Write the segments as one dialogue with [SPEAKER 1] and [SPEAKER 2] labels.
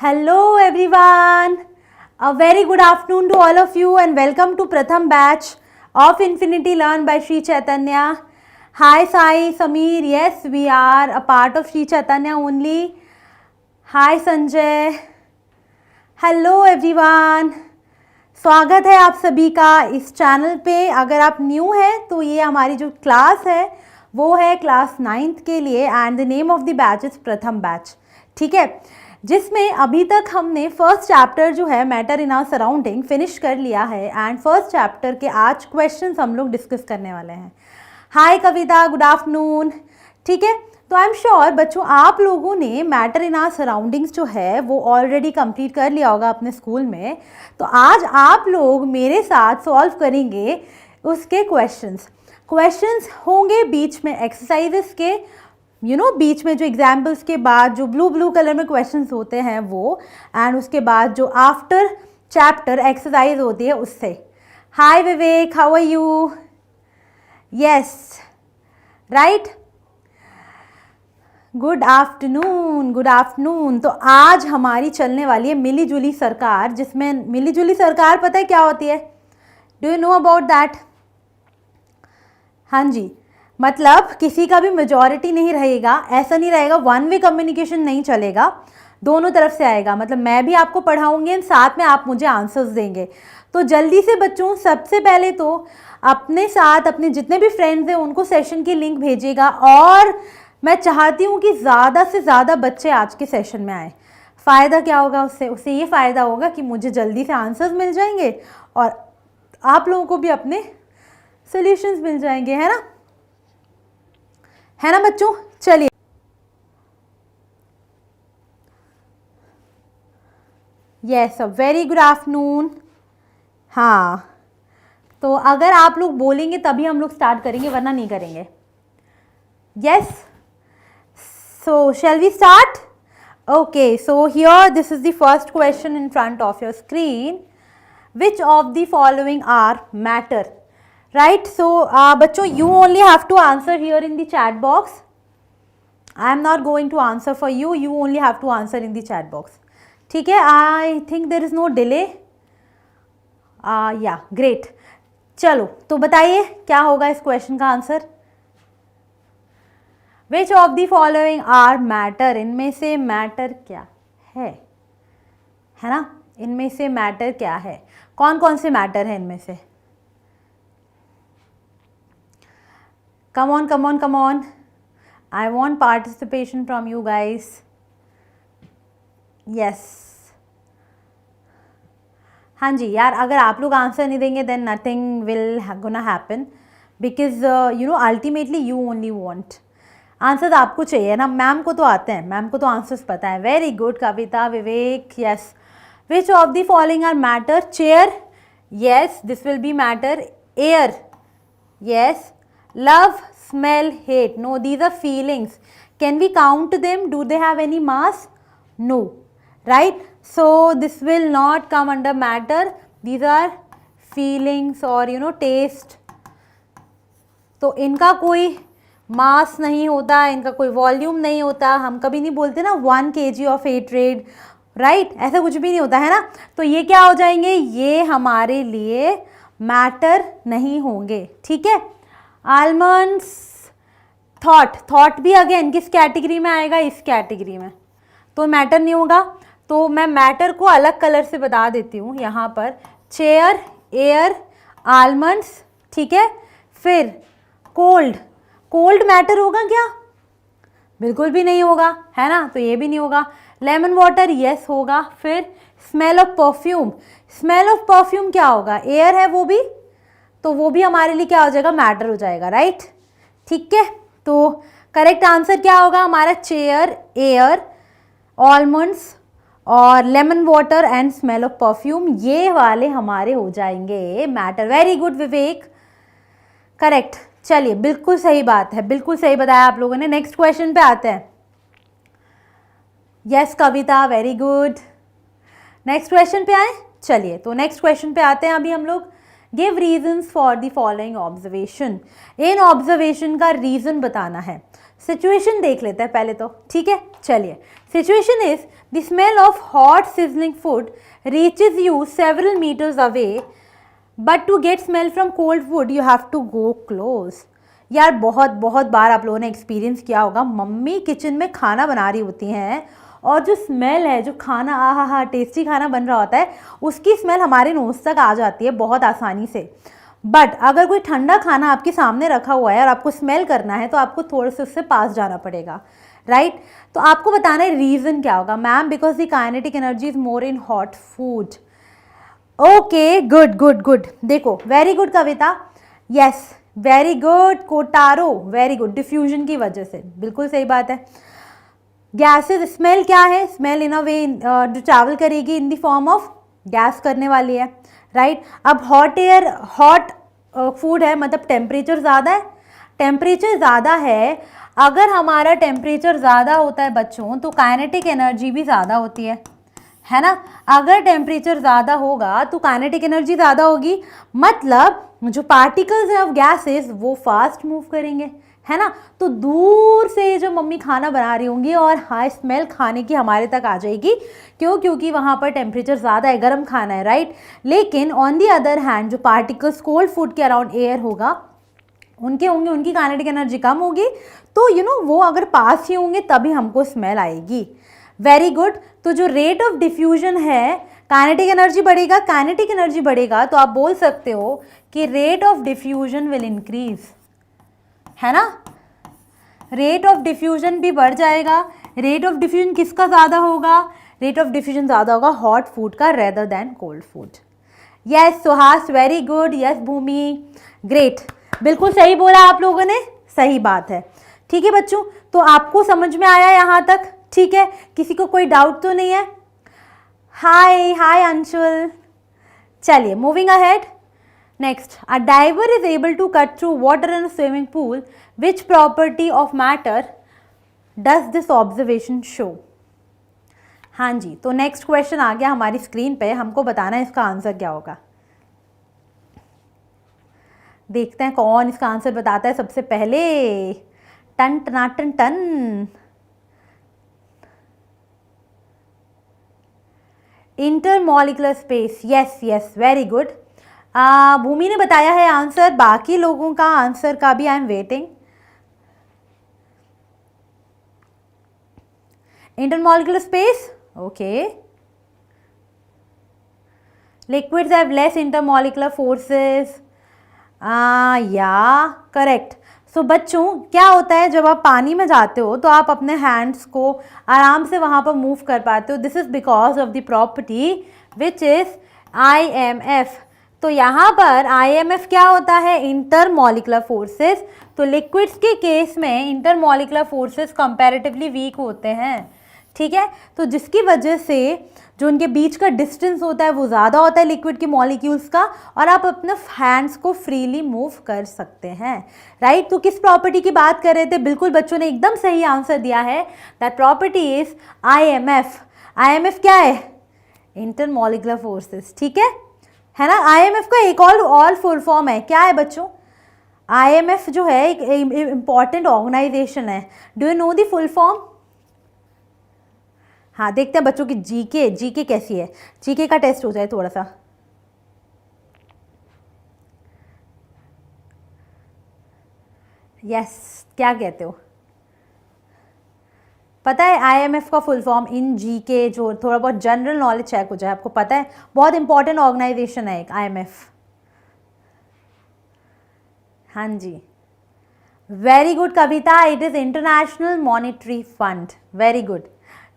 [SPEAKER 1] Hello everyone, a very good afternoon to all of you and welcome to Pratham batch of Infinity Learn by Sri Chaitanya. Hi Sai, Sameer, yes we are a part of Sri Chaitanya only. Hi Sanjay, hello everyone. स्वागत है आप सभी का इस channel पे. अगर आप new हैं तो ये हमारी जो क्लास है वो है क्लास 9th के लिए and the name of the batch is प्रथम बैच. ठीक है, जिसमें अभी तक हमने फर्स्ट चैप्टर जो है matter in our surrounding finish कर लिया है एंड फर्स्ट चैप्टर के आज क्वेश्चंस हम लोग डिस्कस करने वाले हैं. हाय कविता, गुड आफ्टरनून. ठीक है, तो आई एम श्योर बच्चों आप लोगों ने मैटर इन आवर सराउंडिंग्स जो है वो ऑलरेडी कंप्लीट कर लिया होगा अपने स्कूल में. तो आज आप लोग मेरे साथ सॉल्व करेंगे उसके क्वेश्चंस होंगे बीच में एक्सरसाइजेस के, बीच में जो एग्जाम्पल्स के बाद जो ब्लू कलर में क्वेश्चंस होते हैं वो, एंड उसके बाद जो आफ्टर चैप्टर एक्सरसाइज होती है उससे. Hi Vivek, how are you? Yes, right, good afternoon. तो आज हमारी चलने वाली है मिली जुली सरकार, जिसमें मिली जुली सरकार पता है क्या होती है? Do you know about that? हाँ जी, मतलब किसी का भी मेजॉरिटी नहीं रहेगा, ऐसा नहीं रहेगा, वन वे कम्युनिकेशन नहीं चलेगा, दोनों तरफ से आएगा. मतलब मैं भी आपको पढ़ाऊंगी एंड साथ में आप मुझे आंसर्स देंगे. तो जल्दी से बच्चों सबसे पहले तो अपने साथ अपने जितने भी फ्रेंड्स हैं उनको सेशन की लिंक भेजिएगा और मैं चाहती हूँ कि ज़्यादा से ज़्यादा बच्चे आज के सेशन में आए. फ़ायदा क्या होगा उससे ये फ़ायदा होगा कि मुझे जल्दी से आंसर्स मिल जाएंगे और आप लोगों को भी अपने सॉल्यूशंस मिल जाएंगे, है ना बच्चों? चलिए, yes, a very good afternoon. हाँ, तो अगर आप लोग बोलेंगे तभी हम लोग स्टार्ट करेंगे, वरना नहीं करेंगे. Yes, so shall we start? Okay, so here this is the first question in front of your screen. Which of the following are matter? Right, so बच्चों you only have to answer here in the chat box. I am not going to answer for you. You only have to answer in the chat box. ठीक है, I think there is no delay. Yeah, great. चलो तो बताइए क्या होगा इस question का answer. Which of the following are matter? इनमें से मैटर क्या है ना? इनमें से मैटर क्या है? कौन कौन से मैटर है इनमें से? Come on. I want participation from you guys. Yes. हाँ जी यार, अगर आप लोग आंसर नहीं देंगे then nothing will gonna happen because ultimately you only want answer आपको चाहिए ना. मैम को तो आते हैं, मैम को तो आंसर्स पता है. Very good Kavita, Vivek, yes. Which of the following are matter? Chair, yes, this will be matter. Air, yes. Love, smell, hate, no, these are feelings. Can we count them? Do they have any mass? No, right? So this will not come under matter. These are feelings or taste. तो इनका कोई मास नहीं होता, इनका कोई volume नहीं होता. हम कभी नहीं बोलते ना 1 kg ऑफ हेट्रेड, राइट? ऐसा कुछ भी नहीं होता है ना. तो ये क्या हो जाएंगे? ये हमारे लिए मैटर नहीं होंगे. ठीक है. आलमंड्स, थॉट भी अगेन किस कैटेगरी में आएगा? इस कैटेगरी में. तो मैटर नहीं होगा. तो मैं मैटर को अलग कलर से बता देती हूँ यहाँ पर. चेयर, एयर, आलमंड्स, ठीक है. फिर कोल्ड मैटर होगा क्या? बिल्कुल भी नहीं होगा, है ना. तो ये भी नहीं होगा. लेमन वाटर, यस होगा. फिर स्मेल ऑफ परफ्यूम क्या होगा? एयर है वो भी, तो वो भी हमारे लिए क्या हो जाएगा? मैटर हो जाएगा, राइट? ठीक है. तो करेक्ट आंसर क्या होगा हमारा? चेयर, एयर, आलमंड्स और lemon water and smell of perfume, ये वाले हमारे हो जाएंगे मैटर. वेरी गुड विवेक, करेक्ट. चलिए, बिल्कुल सही बात है, बिल्कुल सही बताया आप लोगों ने. नेक्स्ट क्वेश्चन पे आते हैं. यस कविता, वेरी गुड. नेक्स्ट क्वेश्चन पे आए. चलिए, तो नेक्स्ट क्वेश्चन पे आते हैं अभी हम लोग. Give reasons for the following observation. In observation का रीजन बताना है. सिचुएशन देख लेते हैं पहले तो, ठीक है. चलिए, situation is the smell of hot sizzling food reaches you several metres away, but to get smell from cold food you have to go close. यार बहुत बहुत बार आप लोगों ने एक्सपीरियंस किया होगा, मम्मी किचन में खाना बना रही होती हैं और जो स्मेल है, जो खाना आहा हा टेस्टी खाना बन रहा होता है, उसकी स्मेल हमारे नोज़ तक आ जाती है बहुत आसानी से। बट अगर कोई ठंडा खाना आपके सामने रखा हुआ है और आपको स्मेल करना है तो आपको थोड़े से उससे पास जाना पड़ेगा, राइट? तो आपको बताना है रीज़न क्या होगा। Ma'am, because the kinetic energy is more in hot food. Okay, good good good, देखो very good Kavita, yes very good Kotaro, very good, diffusion की वजह से, बिल्कुल सही बात है। गैसेज, स्मेल क्या है? स्मेल इन अ वे जो ट्रैवल करेगी in the form of gas करने वाली है, राइट? अब हॉट एयर, हॉट फूड है, मतलब टेम्परेचर ज़्यादा है, टेम्परेचर ज़्यादा है। अगर हमारा टेम्परेचर ज़्यादा होता है बच्चों तो काइनेटिक एनर्जी भी ज़्यादा होती है ना? अगर टेम्परेचर ज़्यादा होगा तो काइनेटिक एनर्जी ज़्यादा होगी, मतलब जो पार्टिकल्स हैं ऑफ गैसेस वो फास्ट मूव करेंगे, है ना? तो दूर से जो मम्मी खाना बना रही होंगी और हाई स्मेल खाने की हमारे तक आ जाएगी, क्यों? क्योंकि वहाँ पर टेम्परेचर ज़्यादा है, गर्म खाना है, राइट? लेकिन ऑन दी अदर हैंड जो पार्टिकल्स कोल्ड फूड के अराउंड एयर होगा उनके होंगे, उनकी काइनेटिक एनर्जी कम होगी, तो वो अगर पास ही होंगे तभी हमको स्मेल आएगी। Very good. तो जो रेट ऑफ डिफ्यूजन है, काइनेटिक एनर्जी बढ़ेगा, काइनेटिक एनर्जी बढ़ेगा तो आप बोल सकते हो कि rate of diffusion will increase, है ना? रेट ऑफ डिफ्यूजन भी बढ़ जाएगा। रेट ऑफ डिफ्यूजन किसका ज़्यादा होगा? रेट ऑफ डिफ्यूजन ज़्यादा होगा हॉट फूड का rather than cold food. Yes Suhas, very good, yes Bhoomi, great, बिल्कुल सही बोला आप लोगों ने, सही बात है। ठीक है बच्चों, तो आपको समझ में आया यहाँ तक? ठीक है, किसी को कोई डाउट तो नहीं है? हाय हाय अंशुल, चलिए moving ahead. Next, a diver is able to cut through water in swimming pool, which property of matter does this observation show? हाँ जी, तो नेक्स्ट क्वेश्चन आ गया हमारी स्क्रीन पे, हमको बताना है इसका आंसर क्या होगा। देखते हैं कौन इसका आंसर बताता है सबसे पहले। टन टनाटन टन, intermolecular space, yes yes, very good. Bhoomi ने बताया है आंसर, बाकी लोगों का आंसर का भी I am waiting. Intermolecular space, okay. Liquids have less intermolecular forces, या करेक्ट। सो बच्चों क्या होता है, जब आप पानी में जाते हो तो आप अपने हैंड्स को आराम से वहाँ पर मूव कर पाते हो, this is because of the property which is IMF। तो यहाँ पर IMF क्या होता है? Intermolecular forces. तो लिक्विड्स के केस में इंटरमॉलिकुलर फोर्सेस कंपैरेटिवली वीक होते हैं, ठीक है? तो जिसकी वजह से जो उनके बीच का डिस्टेंस होता है वो ज़्यादा होता है लिक्विड के मॉलिक्यूल्स का, और आप अपने हैंड्स को फ्रीली मूव कर सकते हैं, राइट? तो किस प्रॉपर्टी की बात कर रहे थे? बिल्कुल बच्चों ने एकदम सही आंसर दिया है, that property is IMF। IMF क्या है? इंटरमॉलिकुलर फोर्सेस, ठीक है ना? IMF का एक और फुल फॉर्म है, क्या है बच्चों? IMF जो है एक इम्पॉर्टेंट ऑर्गेनाइजेशन है। Do you know the full form? हाँ, देखते हैं बच्चों की जीके कैसी है, जीके का टेस्ट हो जाए थोड़ा सा। यस, क्या कहते हो? पता है IMF का फुल फॉर्म इन जीके, जो थोड़ा बहुत जनरल नॉलेज चेक हो जाए, आपको पता है बहुत इंपॉर्टेंट ऑर्गेनाइजेशन है एक IMF। हाँ जी, very good Kavita, it is International Monetary Fund, very good,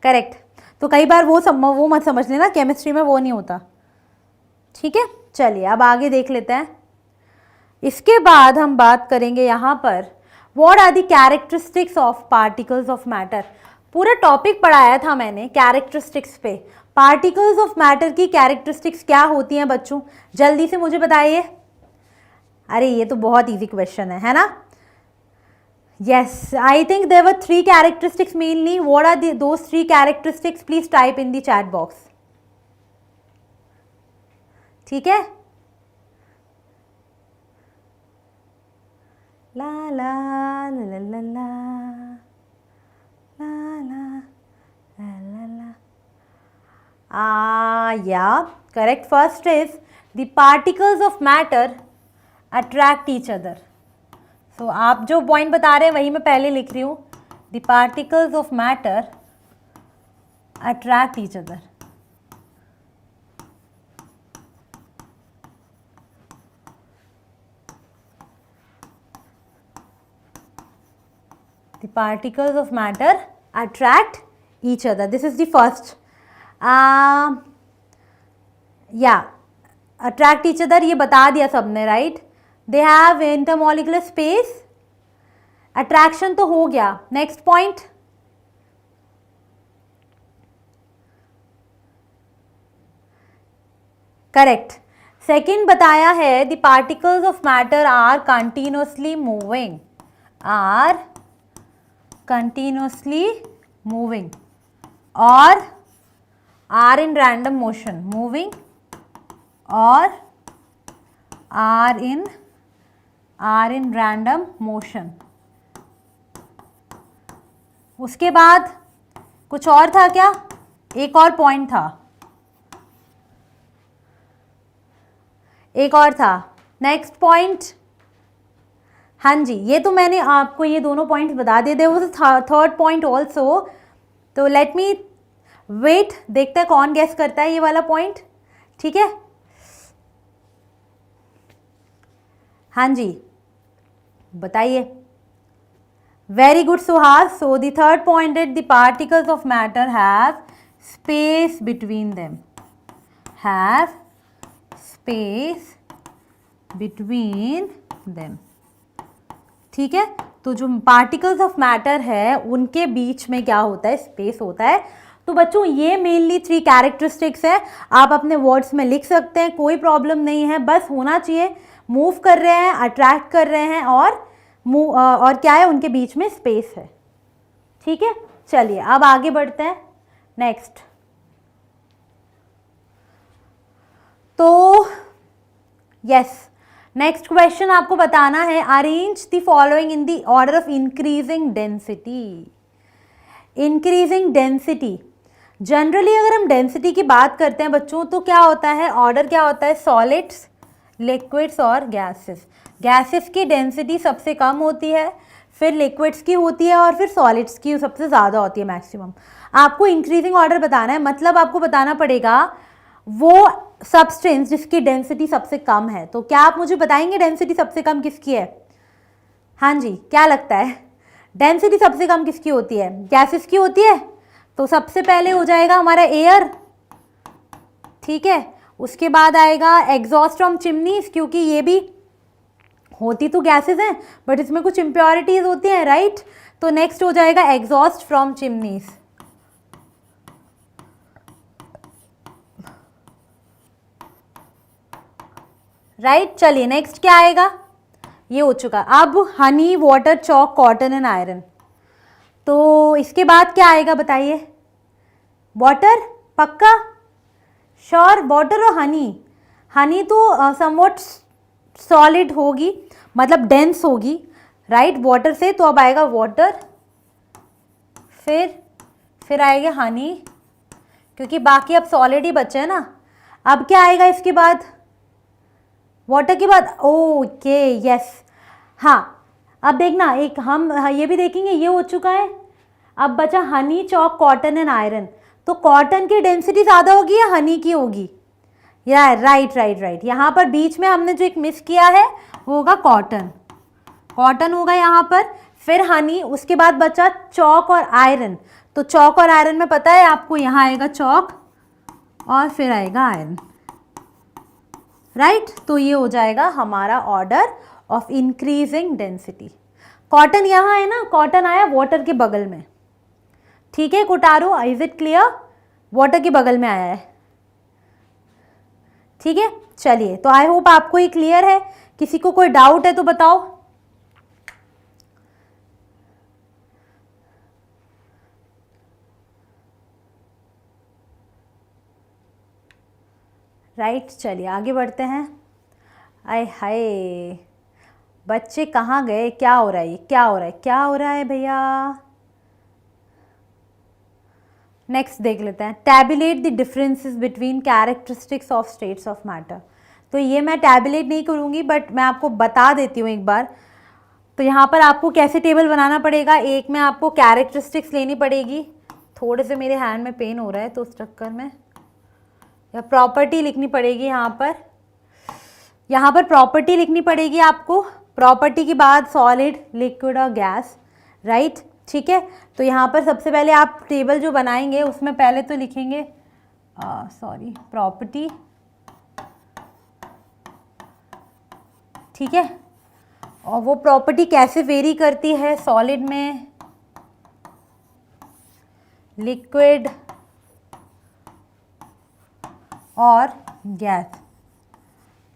[SPEAKER 1] correct. तो कई बार वो मत समझ लेना, केमिस्ट्री में वो नहीं होता, ठीक है? चलिए अब आगे देख लेते हैं। इसके बाद हम बात करेंगे यहाँ पर what are the characteristics of particles of matter. पूरा टॉपिक पढ़ाया था मैंने कैरेक्टरिस्टिक्स पे। पार्टिकल्स ऑफ मैटर की कैरेक्टरिस्टिक्स क्या होती हैं बच्चों, जल्दी से मुझे बताइए। अरे ये तो बहुत इजी क्वेश्चन है ना? Yes, I think there were 3 characteristics mainly. What are those 3 characteristics? Please type in the chat box. ठीक है? ला ला ला ला ला ला ला ला ला ला ला। या correct first is the particles of matter attract each other. So आप जो पॉइंट बता रहे हैं वही मैं पहले लिख रही हूँ. The particles of matter attract each other. The particles of matter attract each other. This is the first. Yeah, attract each other ये बता दिया सबने, right? They have intermolecular space. Attraction तो हो गया. Next point. Correct. Second बताया है the particles of matter are continuously moving. Are continuously moving or are in random motion. Moving or are in random motion. उसके बाद कुछ और था क्या? एक और पॉइंट था, एक और था. Next point. हाँ जी, ये तो मैंने आपको ये दोनों पॉइंट्स बता दिए थे. वो थर्ड पॉइंट ऑल्सो. तो लेट मी वेट, देखते हैं कौन गेस करता है ये वाला पॉइंट. ठीक है, हाँ जी बताइए. Very good Suhas. So the third point is the particles of matter have space between them. Have space between them. ठीक है, तो जो पार्टिकल्स ऑफ मैटर है उनके बीच में क्या होता है? स्पेस होता है. तो बच्चों ये मेनली 3 कैरेक्टरिस्टिक्स है. आप अपने वर्ड्स में लिख सकते हैं, कोई प्रॉब्लम नहीं है. बस होना चाहिए मूव कर रहे हैं, अट्रैक्ट कर रहे हैं और क्या है, उनके बीच में स्पेस है. ठीक है, चलिए अब आगे बढ़ते हैं. नेक्स्ट. तो यस, नेक्स्ट क्वेश्चन आपको बताना है. Arrange the following in the order of increasing density. Increasing density, generally अगर हम डेंसिटी की बात करते हैं बच्चों तो क्या होता है? ऑर्डर क्या होता है? सॉलिड्स, लिक्विड्स और गैसेस. गैसेस की डेंसिटी सबसे कम होती है, फिर लिक्विड्स की होती है और फिर सॉलिड्स की सबसे ज़्यादा होती है मैक्सिमम. आपको इंक्रीजिंग ऑर्डर बताना है, मतलब आपको बताना पड़ेगा वो सब्सटेंस जिसकी डेंसिटी सबसे कम है. तो क्या आप मुझे बताएंगे डेंसिटी सबसे कम किसकी है? हाँ जी, क्या लगता है डेंसिटी सबसे कम किसकी होती है? गैसेस की होती है. तो सबसे पहले हो जाएगा हमारा एयर. ठीक है, उसके बाद आएगा एग्जॉस्ट फ्रॉम चिमनीज, क्योंकि ये भी होती तो गैसेस हैं बट इसमें कुछ इम्प्योरिटीज होती हैं, राइट. तो नेक्स्ट हो जाएगा एग्जॉस्ट फ्रॉम चिमनीज. राइट, चलिए नेक्स्ट क्या आएगा? ये हो चुका. अब Honey, water, chalk, cotton and iron. तो इसके बाद क्या आएगा बताइए? वाटर पक्का, श्योर. वाटर और हनी. हनी तो समवॉट सॉलिड होगी, मतलब डेंस होगी, राइट, वाटर से. तो अब आएगा वाटर, फिर आएगा हनी, क्योंकि बाकी अब सॉलिड ही बचे हैं ना. अब क्या आएगा इसके बाद? वाटर के बाद ओके यस. हाँ, अब देखना एक हम ये भी देखेंगे. ये हो चुका है. अब बचा Honey, chalk, cotton and iron. तो कॉटन की डेंसिटी ज़्यादा होगी या हनी की होगी? यार राइट. यहाँ पर बीच में हमने जो एक मिस किया है वो होगा कॉटन. कॉटन होगा यहाँ पर, फिर हनी, उसके बाद बचा चॉक और आयरन. तो चॉक और आयरन में पता है आपको, यहाँ आएगा चॉक और फिर आएगा आयरन, राइट. तो ये हो जाएगा हमारा order of increasing density. Cotton यहाँ है ना, कॉटन आया वाटर के बगल में. ठीक है Kotaro, is it clear? Water के बगल में आया है. ठीक है, चलिए. तो आई होप आपको ये क्लियर है. किसी को कोई डाउट है तो बताओ. राइट, चलिए आगे बढ़ते हैं. आय हाय, बच्चे कहाँ गए? क्या हो रहा है? क्या हो रहा है भैया? नेक्स्ट देख लेते हैं, tabulate the differences between characteristics of states of matter. तो ये मैं टैबुलेट नहीं करूँगी, बट मैं आपको बता देती हूँ एक बार। तो यहाँ पर आपको कैसे टेबल बनाना पड़ेगा, एक में आपको कैरेक्टरिस्टिक्स लेनी पड़ेगी, थोड़े से मेरे हैंड में पेन हो रहा है तो उस चक्कर में, या प्रॉपर्टी लिखनी पड़ेगी यहाँ पर प्रॉपर्टी लिखनी पड़ेगी आपको। प्रॉपर्टी के बाद सॉलिड, लिक्विड और गैस, राइट, ठीक है। तो यहाँ पर सबसे पहले आप टेबल जो बनाएंगे उसमें पहले तो लिखेंगे प्रॉपर्टी, ठीक है। और वो प्रॉपर्टी कैसे वेरी करती है सॉलिड में, लिक्विड और गैस,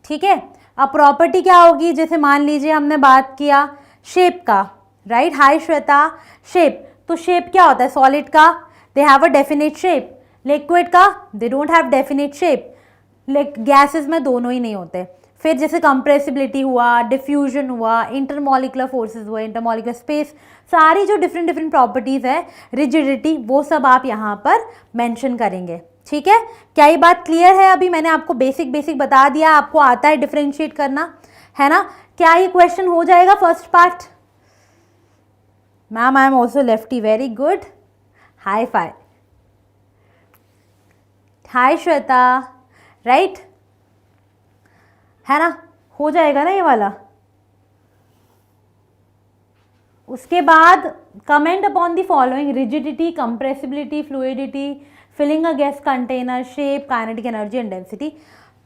[SPEAKER 1] ठीक है। अब प्रॉपर्टी क्या होगी, जैसे मान लीजिए हमने बात किया शेप का, राइट। हाय श्वेता, शेप, तो शेप क्या होता है सॉलिड का, they have a definite shape. Liquid का, they don't have definite shape. Gases में दोनों ही नहीं होते। फिर जैसे कंप्रेसिबिलिटी हुआ, डिफ्यूजन हुआ, इंटरमॉलिकुलर फोर्सेस हुआ, इंटरमॉलिकुलर स्पेस, सारी जो डिफरेंट डिफरेंट प्रॉपर्टीज़ है, रिजिडिटी, वो सब आप यहाँ पर मेंशन करेंगे, ठीक है। क्या ये बात क्लियर है? अभी मैंने आपको बेसिक बता दिया, आपको आता है डिफरेंशिएट करना, है ना। क्या ये क्वेश्चन हो जाएगा first part? Ma'am I am also lefty, very good, high five. Hi Shweta, right, है ना, हो जाएगा ना ये वाला। उसके बाद comment upon the following, rigidity, compressibility, fluidity, filling a gas container, shape, kinetic energy and density.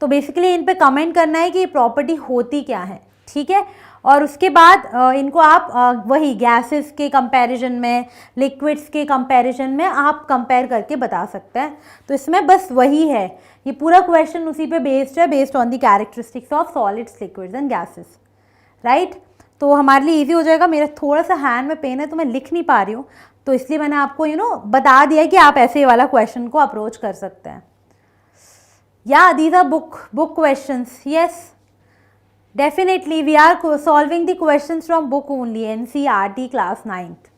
[SPEAKER 1] तो बेसिकली इन पे कमेंट करना है कि ये प्रॉपर्टी होती क्या है, ठीक है। और उसके बाद इनको आप वही गैसेस के कंपैरिजन में, लिक्विड्स के कंपैरिजन में आप कंपेयर करके बता सकते हैं। तो इसमें बस वही है, ये पूरा क्वेश्चन उसी पे बेस्ड है, based on the characteristics of solids, liquids and gases, right. तो हमारे लिए इजी हो जाएगा। मेरा थोड़ा सा हैंड में पेन है तो मैं लिख नहीं पा रही हूँ, तो इसलिए मैंने आपको बता दिया कि आप ऐसे वाला क्वेश्चन को अप्रोच कर सकते हैं। या these are book questions, yes definitely we are solving the questions from book only, NCERT class 9th।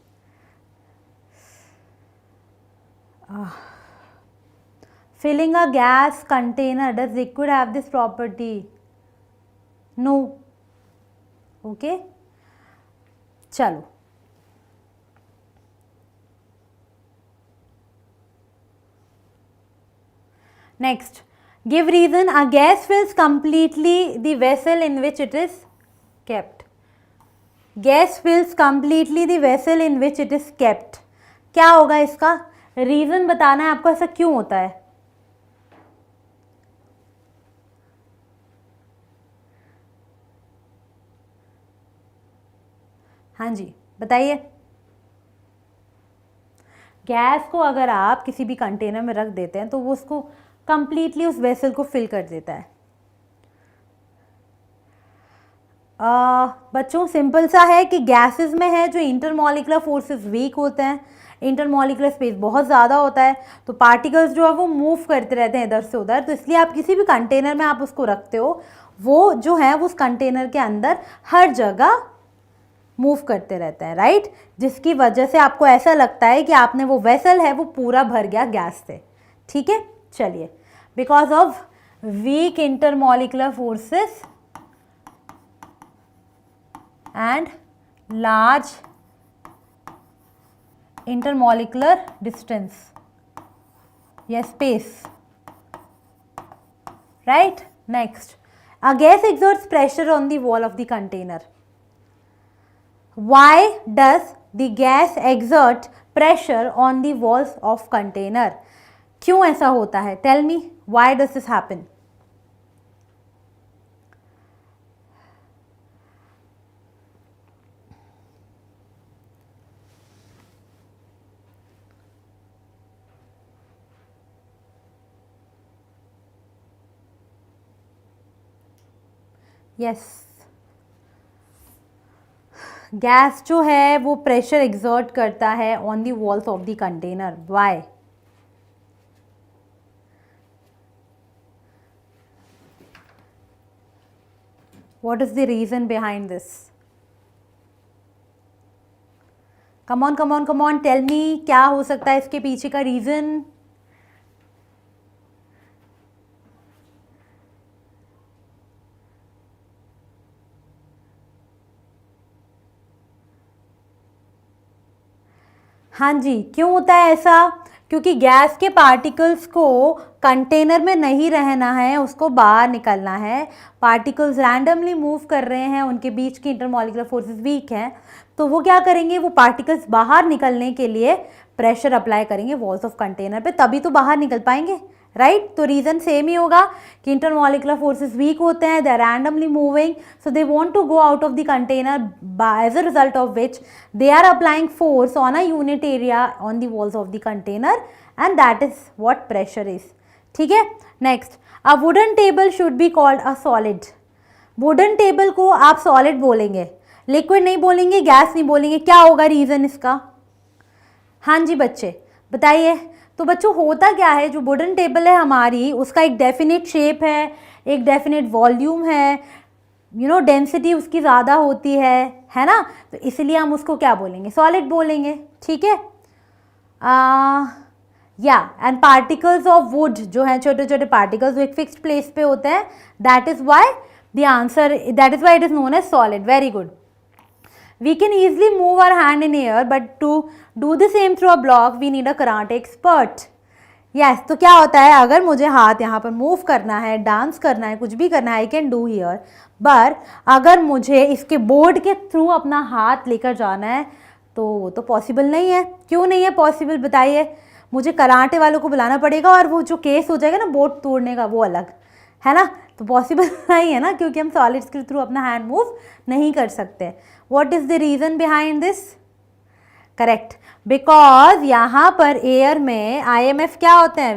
[SPEAKER 1] filling a gas container, does liquid have this property? No. Okay, चलो next, give reason, a gas fills completely the vessel in which it is kept. Gas fills completely the vessel in which it is kept. क्या होगा इसका reason बताना है आपको, ऐसा क्यों होता है? हाँ जी बताइए। गैस को अगर आप किसी भी कंटेनर में रख देते हैं तो वो उसको कंप्लीटली उस वेसल को फिल कर देता है। बच्चों सिंपल सा है कि गैसेस में है जो इंटरमॉलिकुलर फोर्सेस वीक होते हैं, इंटरमॉलिकुलर स्पेस बहुत ज़्यादा होता है, तो पार्टिकल्स जो है वो मूव करते रहते हैं इधर से उधर। तो इसलिए आप किसी भी कंटेनर में आप उसको रखते हो, वो जो है उस कंटेनर के अंदर हर जगह मूव करते रहते हैं, राइट। जिसकी वजह से आपको ऐसा लगता है कि आपने वो वेसल है वो पूरा भर गया गैस से, ठीक है। चलिए, because of weak intermolecular forces and large intermolecular distance, yes, space, right. Next, a gas exerts pressure on the wall of the container. Why does the gas exert pressure on the walls of container? क्यों ऐसा होता है? Tell me, why does this happen? यस, gas जो है वो pressure exert करता है on the walls of the container. Why? What is the reason behind this? Come on come on come on, tell me क्या हो सकता है इसके पीछे का रीज़न। हाँ जी, क्यों होता है ऐसा? क्योंकि गैस के पार्टिकल्स को कंटेनर में नहीं रहना है, उसको बाहर निकलना है। पार्टिकल्स रैंडमली मूव कर रहे हैं, उनके बीच की इंटरमॉलिक्यूलर फोर्सेस वीक हैं, तो वो क्या करेंगे, वो पार्टिकल्स बाहर निकलने के लिए प्रेशर अप्लाई करेंगे वॉल्स ऑफ कंटेनर पे, तभी तो बाहर निकल पाएंगे, राइट? तो रीज़न सेम ही होगा कि इंटरमॉलिक्यूलर फोर्सेस वीक होते हैं, they are randomly moving, so they want to go out of the container, as a result of which they are applying force on a unit area on the walls of the container, and that is what pressure is. ठीक है, next, a wooden table should be called a solid. wooden table को आप solid बोलेंगे, liquid नहीं बोलेंगे, gas नहीं बोलेंगे, क्या होगा रीज़न इसका? हाँ जी बच्चे बताइए। तो बच्चों होता क्या है, जो वुडन टेबल है हमारी, उसका एक डेफिनेट शेप है, एक डेफिनेट वॉल्यूम है, डेंसिटी उसकी ज़्यादा होती है ना? तो इसलिए हम उसको क्या बोलेंगे, सॉलिड बोलेंगे, ठीक है? एंड पार्टिकल्स ऑफ वुड जो हैं, छोटे छोटे पार्टिकल्स वो एक फिक्स्ड प्लेस पे होते हैं, that is why it is known as solid. Very good. We can easily move our hand in air, but to do the same through a block, we need a karate expert. Yes, तो क्या होता है, अगर मुझे हाथ यहाँ पर move करना है, डांस करना है, कुछ भी करना है, I can do here, but अगर मुझे इसके बोर्ड के थ्रू अपना हाथ लेकर जाना है तो वो तो पॉसिबल नहीं है। क्यों नहीं है पॉसिबल बताइए? मुझे कराटे वालों को बुलाना पड़ेगा और वो जो केस हो जाएगा ना बोर्ड तोड़ने का, वो अलग है ना, तो पॉसिबल नहीं है ना, क्योंकि हम सॉलिड्स के थ्रू अपना हैंड मूव नहीं कर सकते। What is the reason behind this? Correct, because यहाँ पर एयर में IMF क्या होते हैं,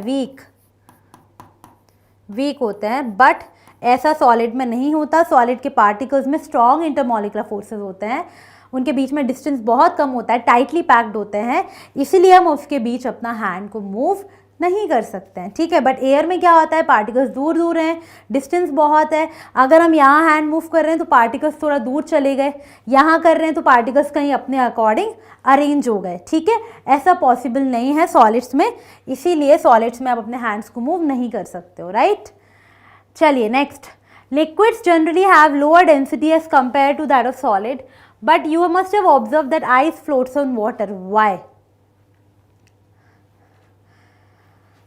[SPEAKER 1] वीक होते हैं, बट ऐसा सॉलिड में नहीं होता। सॉलिड के पार्टिकल्स में स्ट्रॉन्ग इंटरमॉलिक्यूलर फोर्सेस होते हैं, उनके बीच में डिस्टेंस बहुत कम होता है, टाइटली पैक्ड होते हैं, इसीलिए हम उसके बीच अपना हैंड को मूव नहीं कर सकते हैं, ठीक है? बट एयर में क्या होता है, पार्टिकल्स दूर दूर हैं, डिस्टेंस बहुत है। अगर हम यहाँ हैंड मूव कर रहे हैं तो पार्टिकल्स थोड़ा दूर चले गए, यहाँ कर रहे हैं तो पार्टिकल्स कहीं अपने अकॉर्डिंग अरेंज हो गए, ठीक है? ऐसा पॉसिबल नहीं है सॉलिड्स में, इसीलिए सॉलिड्स में आप अपने हैंड्स को मूव नहीं कर सकते हो, राइट? चलिए next, liquids generally have lower density as compare to that of solid, but you must have observe that ice floats on water. Why?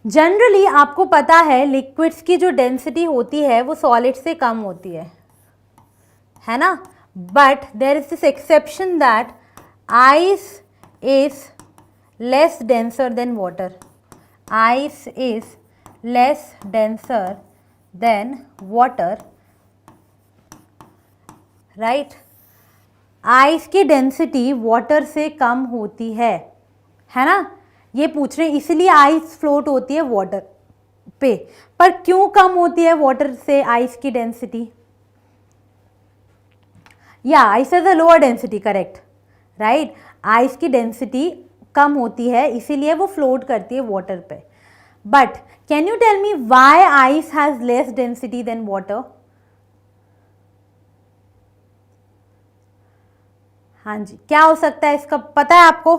[SPEAKER 1] Generally आपको पता है लिक्विड्स की जो डेंसिटी होती है वो सॉलिड से कम होती है ना? But there is this exception that ice is less denser than water. Ice is less denser than water, right? Ice की डेंसिटी वाटर से कम होती है ना? ये पूछ रहे हैं, इसलिए आइस फ्लोट होती है वाटर पे, पर क्यों कम होती है वाटर से आइस की डेंसिटी? या ice has a lower density, correct, right? Ice की डेंसिटी कम होती है, इसीलिए वो फ्लोट करती है वाटर पे। But can you tell me why ice has less density than water? हाँ जी, क्या हो सकता है इसका, पता है आपको?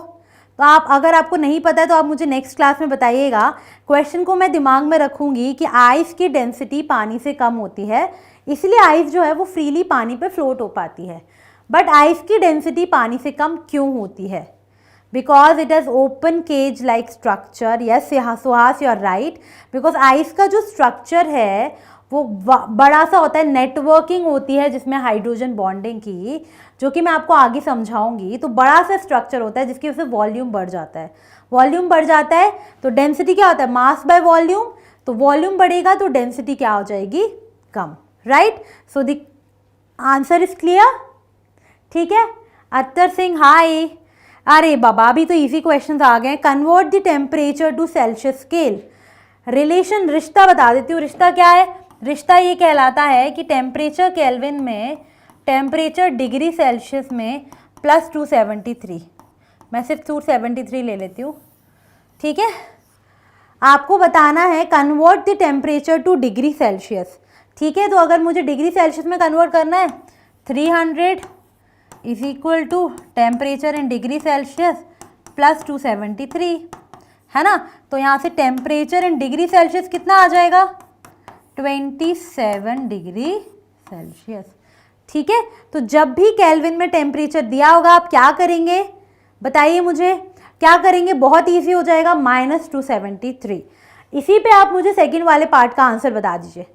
[SPEAKER 1] तो आप, अगर आपको नहीं पता है तो आप मुझे नेक्स्ट क्लास में बताइएगा। क्वेश्चन को मैं दिमाग में रखूंगी कि आइस की डेंसिटी पानी से कम होती है, इसलिए आइस जो है वो फ्रीली पानी पे फ्लोट हो पाती है। बट आइस की डेंसिटी पानी से कम क्यों होती है? Because it has open cage like structure. Yes Suhas, you are right, because ice का जो स्ट्रक्चर है वो बड़ा सा होता है, नेटवर्किंग होती है जिसमें हाइड्रोजन बॉन्डिंग की, जो कि मैं आपको आगे समझाऊंगी। तो बड़ा सा स्ट्रक्चर होता है जिसकी वजह से वॉल्यूम बढ़ जाता है। वॉल्यूम बढ़ जाता है तो डेंसिटी क्या होता है, मास बाय वॉल्यूम। तो वॉल्यूम बढ़ेगा तो डेंसिटी क्या हो जाएगी, कम, right? So the answer is clear, ठीक है? अत्तर सिंह हाय। अरे बाबा अभी तो इजी क्वेश्चंस आ गए। Convert the temperature to Celsius scale. Relation, रिश्ता बता देती हूँ। रिश्ता क्या है? रिश्ता ये कहलाता है कि टेम्परेचर केल्विन में, टेम्परेचर डिग्री सेल्सियस में प्लस 273। मैं सिर्फ 273 ले लेती हूँ, ठीक है? आपको बताना है convert the temperature two degree Celsius, ठीक है? तो अगर मुझे डिग्री सेल्सियस में कन्वर्ट करना है 300 is equal to temperature in degree Celsius plus 273, है ना। तो यहाँ से टेम्परेचर इन डिग्री सेल्सियस कितना आ जाएगा, 27 डिग्री सेल्सियस। ठीक है, तो जब भी केल्विन में टेम्परेचर दिया होगा आप क्या करेंगे, बताइए मुझे, क्या करेंगे, बहुत इजी हो जाएगा, -273। इसी पे आप मुझे सेकंड वाले पार्ट का आंसर बता दीजिए,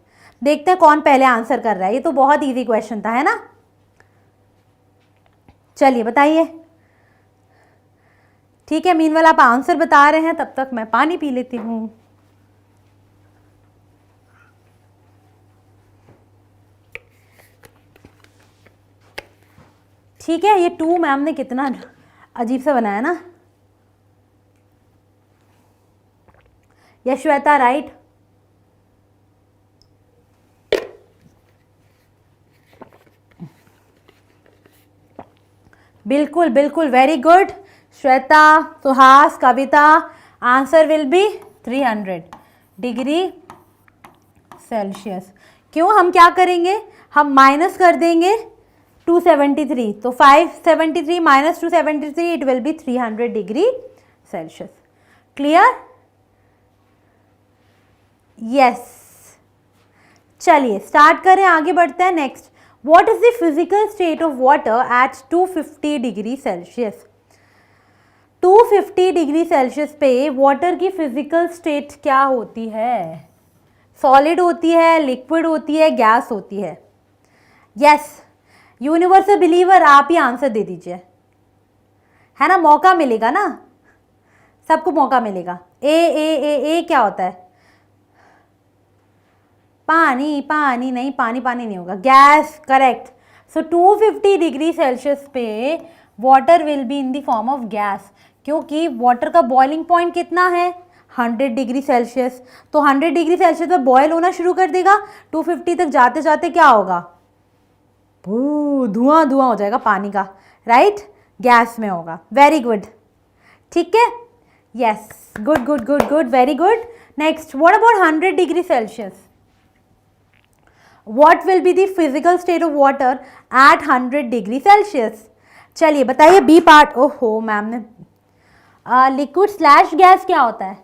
[SPEAKER 1] देखते हैं कौन पहले आंसर कर रहा है। ये तो बहुत इजी क्वेश्चन था, है ना। चलिए बताइए। ठीक है, मीनवाइल आप आंसर बता रहे हैं, तब तक मैं पानी पी लेती हूँ। ठीक है, ये 2 मैम ने कितना अजीब सा बनाया ना। Yes Shweta, right. बिल्कुल बिल्कुल, very good Shweta, Suhas, Kavita, answer will be 300 degree Celsius. क्यों, हम क्या करेंगे, हम माइनस कर देंगे 273, तो 573 minus 273 it will be 300 degree Celsius. Clear, yes. चलिए स्टार्ट करें, आगे बढ़ते हैं। Next, what is the physical state of water at 250 degree Celsius. 250 degree Celsius पे वाटर की फिजिकल स्टेट क्या होती है, सॉलिड होती है, लिक्विड होती है, गैस होती है। यस, यूनिवर्सल बिलीवर, आप ही आंसर दे दीजिए, है ना, मौका मिलेगा ना, सबको मौका मिलेगा। ए क्या होता है, पानी, पानी नहीं, पानी पानी नहीं होगा, गैस, करेक्ट। सो 250 डिग्री सेल्सियस पे water will be in the form of gas, क्योंकि वाटर का बॉइलिंग पॉइंट कितना है, 100 डिग्री सेल्सियस। तो 100 डिग्री सेल्सियस पे बॉयल होना शुरू कर देगा, 250 तक जाते जाते क्या होगा, धुआं धुआं हो जाएगा पानी का, राइट, गैस में होगा। वेरी गुड, ठीक है, yes, good good good good, very good. Next, what about 100 degree Celsius, what will be the physical state of water at 100 degree Celsius. चलिए बताइए, बी पार्ट। ओहो मैम ने, लिक्विड स्लैश गैस क्या होता है,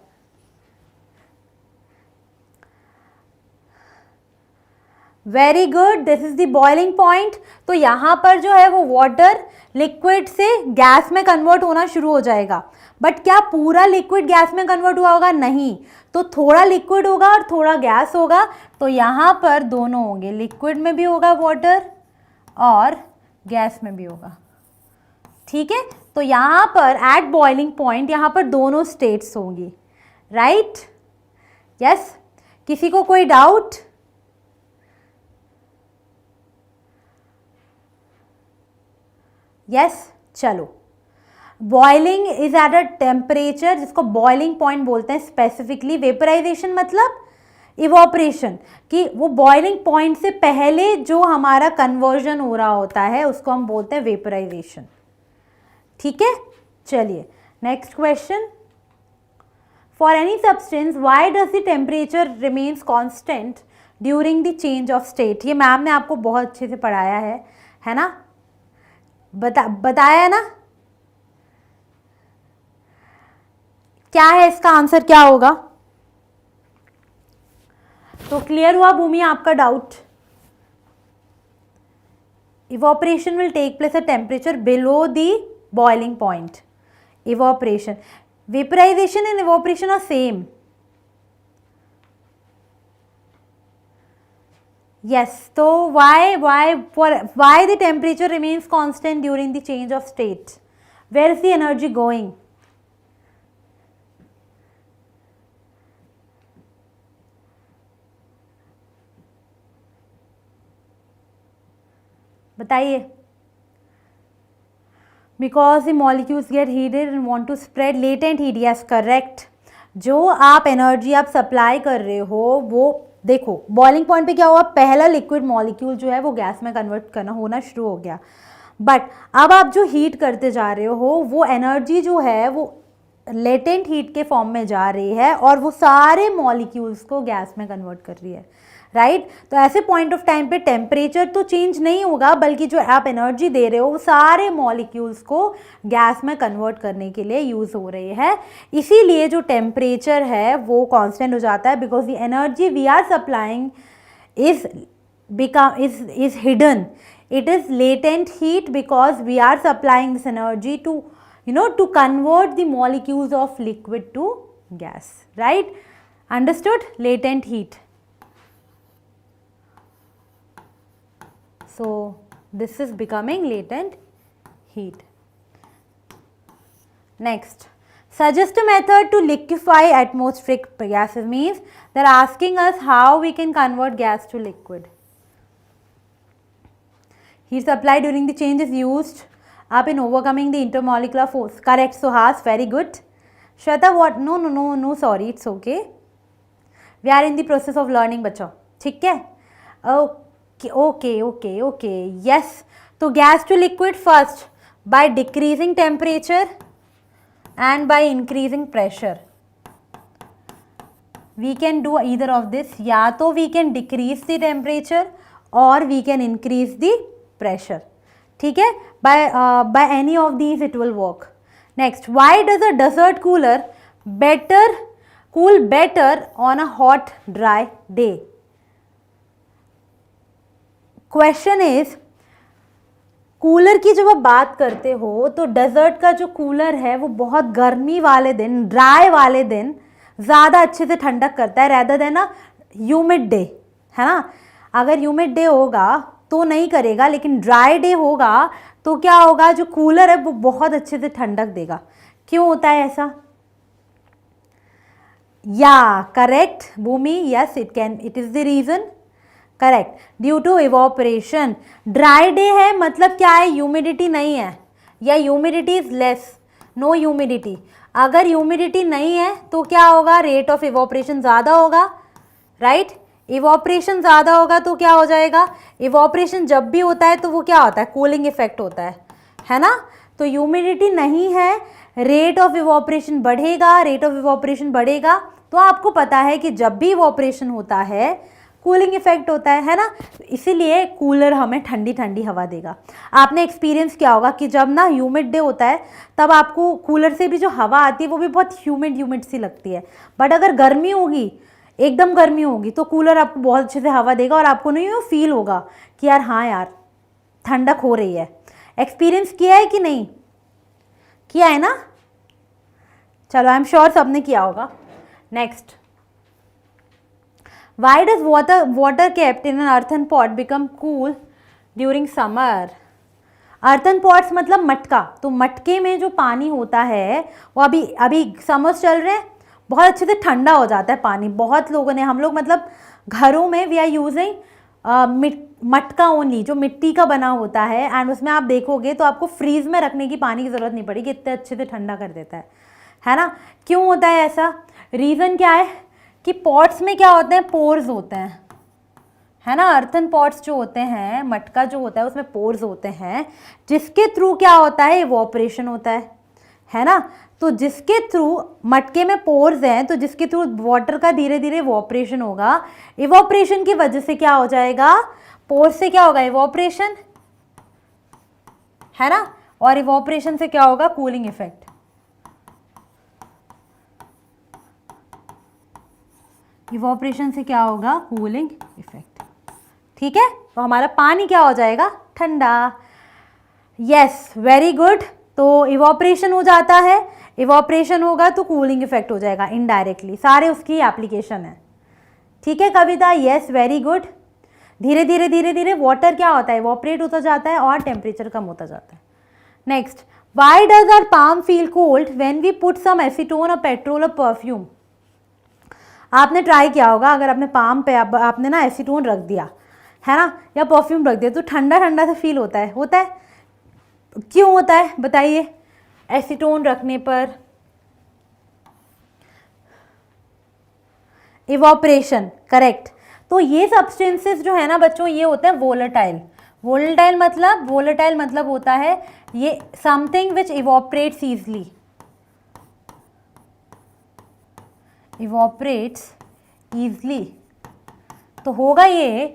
[SPEAKER 1] very good, this is the boiling point. तो यहाँ पर जो है वो वाटर लिक्विड से गैस में कन्वर्ट होना शुरू हो जाएगा, बट क्या पूरा लिक्विड गैस में कन्वर्ट हुआ होगा, नहीं, तो थोड़ा लिक्विड होगा और थोड़ा गैस होगा। तो यहाँ पर दोनों होंगे, लिक्विड में भी होगा वाटर और गैस में भी होगा। ठीक है, तो यहाँ पर एट बॉइलिंग पॉइंट यहाँ पर दोनों स्टेट्स होंगी, राइट, यस। किसी को कोई डाउट, यस, चलो। Boiling is at a temperature, जिसको बॉइलिंग पॉइंट बोलते हैं स्पेसिफिकली। वेपराइजेशन मतलब इवोपरेशन, कि वो बॉइलिंग पॉइंट से पहले जो हमारा कन्वर्जन हो रहा होता है उसको हम बोलते हैं वेपराइजेशन। ठीक है, चलिए next question. For any substance why does the temperature remains constant during the change of state. ये मैम ने आपको बहुत अच्छे से पढ़ाया है ना, बताया है ना। क्या है इसका आंसर, क्या होगा, तो क्लियर हुआ भूमि आपका डाउट। Evaporation will take place at temperature below the boiling point. Evaporation, vaporization and evaporation are same. Yes, so why the temperature remains constant during the change of state? Where is the energy going? बताइए। Because the molecules get heated and want to spread latent heat. Yes, correct. जो आप energy आप supply कर रहे हो वो देखो boiling point पे क्या हुआ, पहला लिक्विड मॉलिक्यूल जो है वो गैस में कन्वर्ट करना होना शुरू हो गया, बट अब आप जो हीट करते जा रहे हो वो एनर्जी जो है वो लेटेंट हीट के फॉर्म में जा रही है और वो सारे मॉलिक्यूल्स को गैस में कन्वर्ट कर रही है, राइट तो ऐसे पॉइंट ऑफ टाइम पे टेम्परेचर तो चेंज नहीं होगा, बल्कि जो आप एनर्जी दे रहे हो वो सारे मॉलिक्यूल्स को गैस में कन्वर्ट करने के लिए यूज हो रही है। इसीलिए जो टेम्परेचर है वो कांस्टेंट हो जाता है, because the energy we are supplying is hidden. It is latent heat because we are supplying this energy to to convert the molecules of liquid to gas, right? Understood? Latent heat. So this is becoming latent heat. Next, suggest a method to liquefy atmospheric gases. Means they are asking us how we can convert gas to liquid. Heat supply during the change is used up in overcoming the intermolecular force. Correct, Suhas, very good. Shweta, what? No, sorry, it's okay. We are in the process of learning, बच्चों, ठीक है? Okay, yes. तो gas to liquid first by decreasing temperature and by increasing pressure. We can do either of this. या तो we can decrease the temperature or we can increase the pressure. ठीक है? By any of these it will work. Next, why does a desert cooler cool better on a hot dry day? Question is, cooler की जब आप बात करते हो तो desert का जो कूलर है वो बहुत गर्मी वाले दिन, ड्राई वाले दिन ज़्यादा अच्छे से ठंडक करता है रेदर देन अ ह्यूमिड डे, है ना? अगर ह्यूमिड डे होगा तो नहीं करेगा, लेकिन ड्राई डे होगा तो क्या होगा, जो कूलर है वो बहुत अच्छे से ठंडक देगा। क्यों होता है ऐसा? या correct Bhumi, yes it is the reason, correct, due to evaporation. Dry day है मतलब क्या है, ह्यूमिडिटी नहीं है या humidity is less, no humidity. अगर ह्यूमिडिटी नहीं है तो क्या होगा, रेट ऑफ इवोपरेशन ज़्यादा होगा, राइट? इवोपरेशन ज़्यादा होगा तो क्या हो जाएगा, इवोपरेशन जब भी होता है तो वो क्या होता है, कूलिंग इफेक्ट होता है ना? तो ह्यूमिडिटी नहीं है, रेट ऑफ इवोपरेशन बढ़ेगा, रेट ऑफ इवोपरेशन बढ़ेगा तो आपको पता है कि जब भी इवोपरेशन होता है कूलिंग इफेक्ट होता है ना? इसीलिए कूलर हमें ठंडी ठंडी हवा देगा। आपने एक्सपीरियंस किया होगा कि जब ना ह्यूमिड डे होता है तब आपको कूलर से भी जो हवा आती है वो भी बहुत ह्यूमिड सी लगती है, बट अगर गर्मी होगी, एकदम गर्मी होगी तो कूलर आपको बहुत अच्छे से हवा देगा और आपको नहीं वो फील होगा कि यार हाँ यार ठंडक हो रही है। एक्सपीरियंस किया है कि नहीं किया है ना? चलो आई एम श्योर सबने किया होगा। Next, why does water kept in an earthen pot become cool during summer? Earthen pots मतलब मटका, तो मटके में जो पानी होता है वो अभी समर्स चल रहे हैं, बहुत अच्छे से ठंडा हो जाता है पानी। बहुत लोगों ने, हम लोग मतलब घरों में वी आर यूजिंग मटका ओनली, जो मिट्टी का बना होता है, एंड उसमें आप देखोगे तो आपको फ्रीज में रखने की पानी की ज़रूरत नहीं पड़ेगी, इतने अच्छे से ठंडा कर देता है ना? क्यों होता है ऐसा? रीज़न क्या है कि पॉट्स में क्या होते हैं, पोर्स होते हैं, है ना? अर्थन पॉट्स जो होते हैं, मटका जो होता है उसमें पोर्स होते हैं, जिसके थ्रू क्या होता है, इवोपरेशन होता है ना? तो जिसके थ्रू मटके में पोर्स हैं, तो जिसके थ्रू वाटर का धीरे धीरे इवोपरेशन होगा, इवोपरेशन की वजह से क्या हो जाएगा, पोर्स से क्या होगा, इवोपरेशन, है ना? और इवोपरेशन से क्या होगा, कूलिंग इफेक्ट। इवोपरेशन से क्या होगा, कूलिंग इफेक्ट। ठीक है, तो हमारा पानी क्या हो जाएगा, ठंडा। Yes, very good. तो इवोपरेशन हो जाता है, इवोपरेशन होगा तो कूलिंग इफेक्ट हो जाएगा इनडायरेक्टली, सारे उसकी एप्लीकेशन है। ठीक है कविता, यस वेरी गुड। धीरे धीरे धीरे धीरे वाटर क्या होता है, इवोपरेट होता जाता है और टेम्परेचर कम होता जाता है। Next, why does our palm feel cold when we put some acetone और पेट्रोल और परफ्यूम? आपने ट्राई किया होगा, अगर आपने पाम पे आपने ना एसीटोन रख दिया है ना, या परफ्यूम रख दिया, तो ठंडा ठंडा सा फील होता है। क्यों होता है बताइए? एसीटोन रखने पर इवोपरेशन, करेक्ट। तो ये सब्सटेंसेस जो है ना बच्चों, ये होते हैं वोलेटाइल। वोलेटाइल मतलब होता है ये समथिंग विच इवोपरेट्स ईजली, तो होगा ये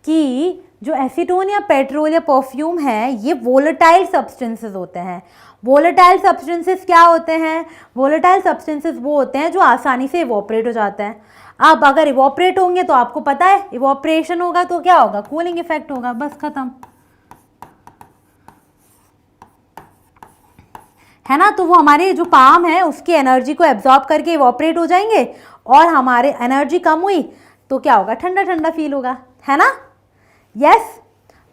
[SPEAKER 1] कि जो एसीटोन या पेट्रोल या परफ्यूम है ये वोलेटाइल सब्सटेंसेस होते हैं। वोलेटाइल सब्सटेंसेस क्या होते हैं? वोलेटाइल सब्सटेंसेस वो होते हैं जो आसानी से इवोपरेट हो जाते हैं। अब अगर इवोपरेट होंगे तो आपको पता है इवोपरेशन होगा तो क्या होगा? कूलिंग इफेक्ट होगा, बस खत्म, है ना। तो वो हमारे जो पाम है उसकी एनर्जी को एब्जॉर्ब करके इवोपरेट हो जाएंगे और हमारे एनर्जी कम हुई तो क्या होगा? ठंडा ठंडा फील होगा, है ना। यस,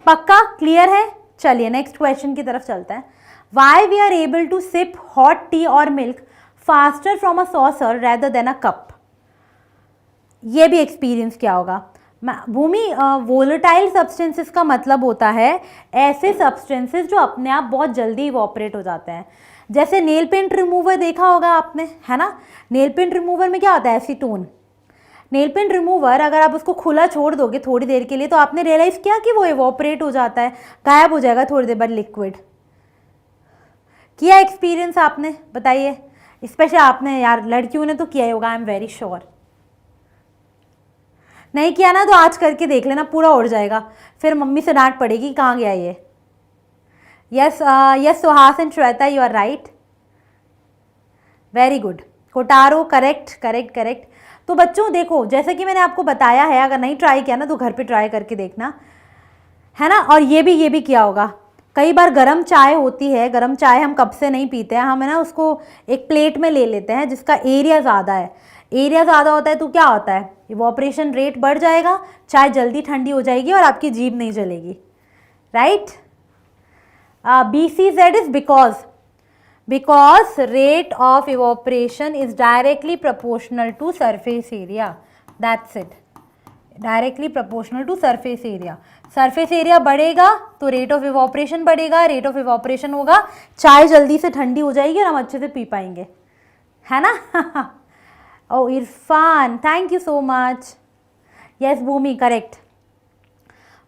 [SPEAKER 1] पक्का क्लियर है। चलिए नेक्स्ट क्वेश्चन की तरफ चलते हैं। Why we are able to sip hot tea और milk faster from a saucer rather than a cup? ये भी एक्सपीरियंस क्या होगा भूमि? वोलेटाइल सब्सटेंसेस का मतलब होता है ऐसे सब्सटेंसेस जो अपने आप बहुत जल्दी इवोपरेट हो जाते हैं। जैसे नेल पेंट रिमूवर देखा होगा आपने, है ना। नेल पेंट रिमूवर में क्या होता है? एसीटोन। नेल पेंट रिमूवर अगर आप उसको खुला छोड़ दोगे थोड़ी देर के लिए तो आपने रियलाइज किया कि वो इवोपरेट हो जाता है, गायब हो जाएगा थोड़ी देर बाद लिक्विड। किया एक्सपीरियंस आपने? बताइए, स्पेशली आपने, यार लड़कियों ने तो किया ही होगा, आई एम वेरी श्योर। नहीं किया ना तो आज करके देख लेना, पूरा उड़ जाएगा, फिर मम्मी से डांट पड़ेगी कहाँ गया ये। Yes yes Suhas and Shweta, you are right, very good. Kotaro, correct correct correct. तो बच्चों देखो, जैसे कि मैंने आपको बताया है, अगर नहीं ट्राई किया ना तो घर पे ट्राई करके देखना, है ना। और ये भी किया होगा, कई बार गरम चाय होती है, गरम चाय हम कप से नहीं पीते हैं, हम है ना उसको एक प्लेट में ले लेते हैं जिसका एरिया ज़्यादा है। एरिया ज़्यादा होता है तो क्या होता है? इवोपरेशन रेट बढ़ जाएगा, चाय जल्दी ठंडी हो जाएगी और आपकी जीभ नहीं जलेगी, राइट। BCZ इज because rate of evaporation is directly proportional to surface area, that's it, directly proportional to surface area। Surface area बढ़ेगा तो रेट ऑफ इवोपरेशन बढ़ेगा, रेट ऑफ इवोपरेशन होगा, चाय जल्दी से ठंडी हो जाएगी और हम अच्छे से पी पाएंगे, है ना। Oh Irfan, thank you so much. Yes Bhoomi, correct.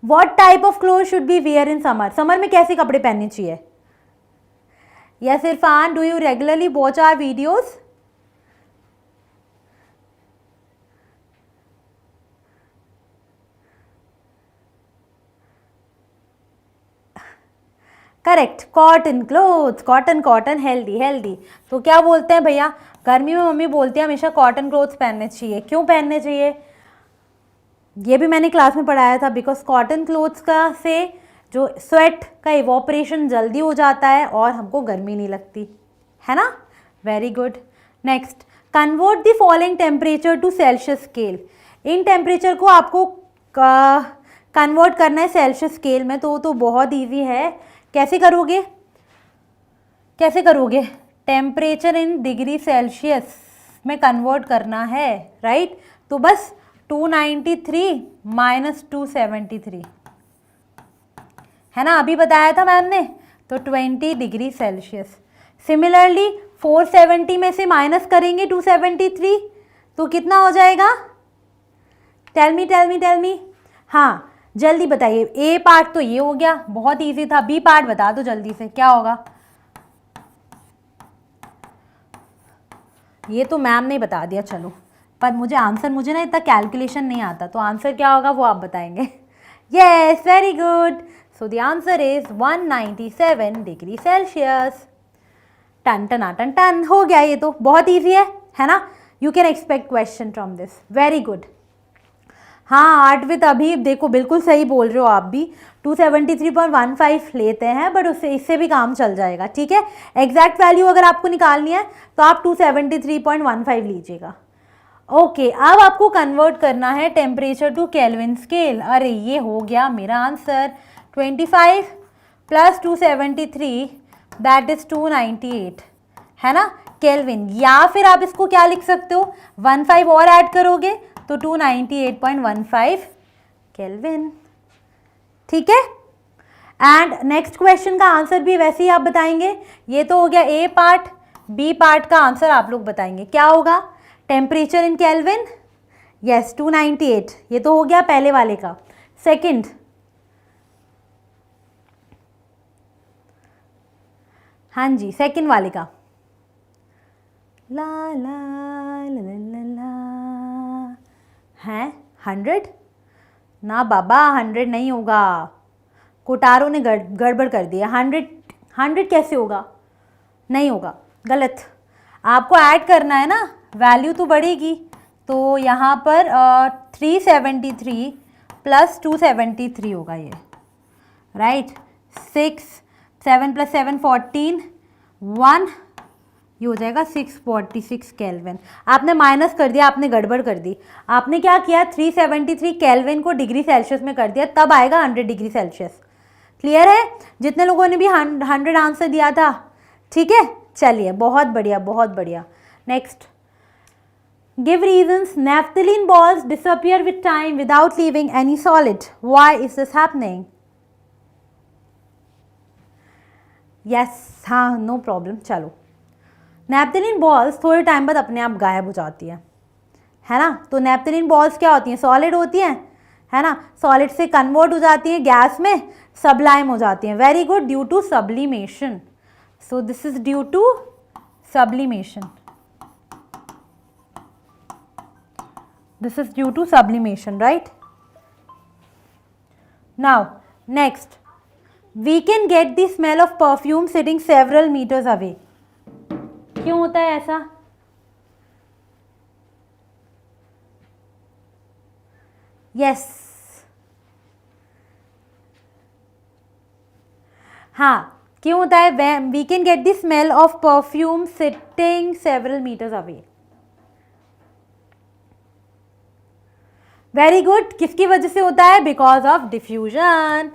[SPEAKER 1] What type of cloth should be wear in summer? Summer में कैसे कपड़े पहनने चाहिए? Yes Irfan, do you regularly watch our videos? Correct, cotton clothes, cotton healthy. तो क्या बोलते हैं भैया, गर्मी में मम्मी बोलती है हमेशा कॉटन क्लोथ्स पहनने चाहिए। क्यों पहनने चाहिए? ये भी मैंने क्लास में पढ़ाया था, बिकॉज कॉटन क्लोथ्स का से जो स्वेट का इवोपरेशन जल्दी हो जाता है और हमको गर्मी नहीं लगती, है ना। Very good. Next, convert the following temperature to Celsius scale. इन टेम्परेचर को आपको कन्वर्ट करना है सेल्सियस स्केल में, तो बहुत ईजी है। कैसे करोगे? टेम्परेचर इन डिग्री सेल्सियस में कन्वर्ट करना है, राइट। तो बस 293 माइनस 273, है ना, अभी बताया था मैम ने, तो 20 डिग्री सेल्सियस। सिमिलरली 470 में से माइनस करेंगे 273 तो कितना हो जाएगा? Tell me. हाँ जल्दी बताइए। ए पार्ट तो ये हो गया, बहुत इजी था। बी पार्ट बता दो जल्दी से, क्या होगा? ये तो मैम ने बता दिया, चलो, पर मुझे ना इतना कैलकुलेशन नहीं आता, तो आंसर क्या होगा वो आप बताएंगे। Yes, very good. So the answer is 197 degree Celsius. टन हो गया, ये तो बहुत ईजी है ना। You can expect question from this, very good. हाँ आठवीं अभी देखो, बिल्कुल सही बोल रहे हो आप भी, 273.15 लेते हैं, बट इससे भी काम चल जाएगा, ठीक है। एग्जैक्ट वैल्यू अगर आपको निकालनी है तो आप 273.15 लीजिएगा। ओके, अब आपको कन्वर्ट करना है टेम्परेचर टू केल्विन स्केल। अरे ये हो गया मेरा आंसर, 25 प्लस 273 दैट इज 298, है ना, केल्विन। या फिर आप इसको क्या लिख सकते हो, 15 और ऐड करोगे तो 298.15 केल्विन, ठीक है। एंड नेक्स्ट क्वेश्चन का आंसर भी वैसे ही आप बताएंगे। ये तो हो गया ए पार्ट, बी पार्ट का आंसर आप लोग बताएंगे क्या होगा। टेम्परेचर इन केल्विन, यस 298, ये तो हो गया पहले वाले का। सेकंड, हाँ जी सेकंड वाले का, ला ला ला ला ला है 100, ना बाबा 100 नहीं होगा, कोटारो ने गड़बड़ कर दिया। 100 कैसे होगा, नहीं होगा, गलत। आपको ऐड करना है ना, वैल्यू तो बढ़ेगी। तो यहाँ पर 373 प्लस 273 होगा ये, राइट। 6 7 + 7 14 1, ये हो जाएगा 646 केल्विन। आपने माइनस कर दिया, आपने गड़बड़ कर दी। आपने क्या किया, 373 केल्विन को डिग्री सेल्सियस में कर दिया, तब आएगा 100 डिग्री सेल्सियस। क्लियर है? जितने लोगों ने भी 100 आंसर दिया था, ठीक है। चलिए, बहुत बढ़िया, बहुत बढ़िया। Next, give reasons. Naphthalene balls disappear with time without leaving any solid, why is this happening? Yes, हाँ, नो प्रॉब्लम। चलो, नैप्थलीन बॉल्स थोड़े टाइम बाद अपने आप गायब हो जाती है ना। तो नैप्थलीन बॉल्स क्या होती हैं, सॉलिड होती हैं, है ना। सॉलिड से कन्वर्ट हो जाती हैं गैस में, सबलाइम हो जाती हैं। Very good, due to sublimation. So this is due to sublimation, this is due to sublimation, right. Now next, we can get the smell of perfume sitting several metres away. क्यों होता है ऐसा? Yes, हाँ, क्यों होता है? We can get the smell of perfume sitting several metres away. Very good, किसकी वजह से होता है? बिकॉज ऑफ डिफ्यूजन,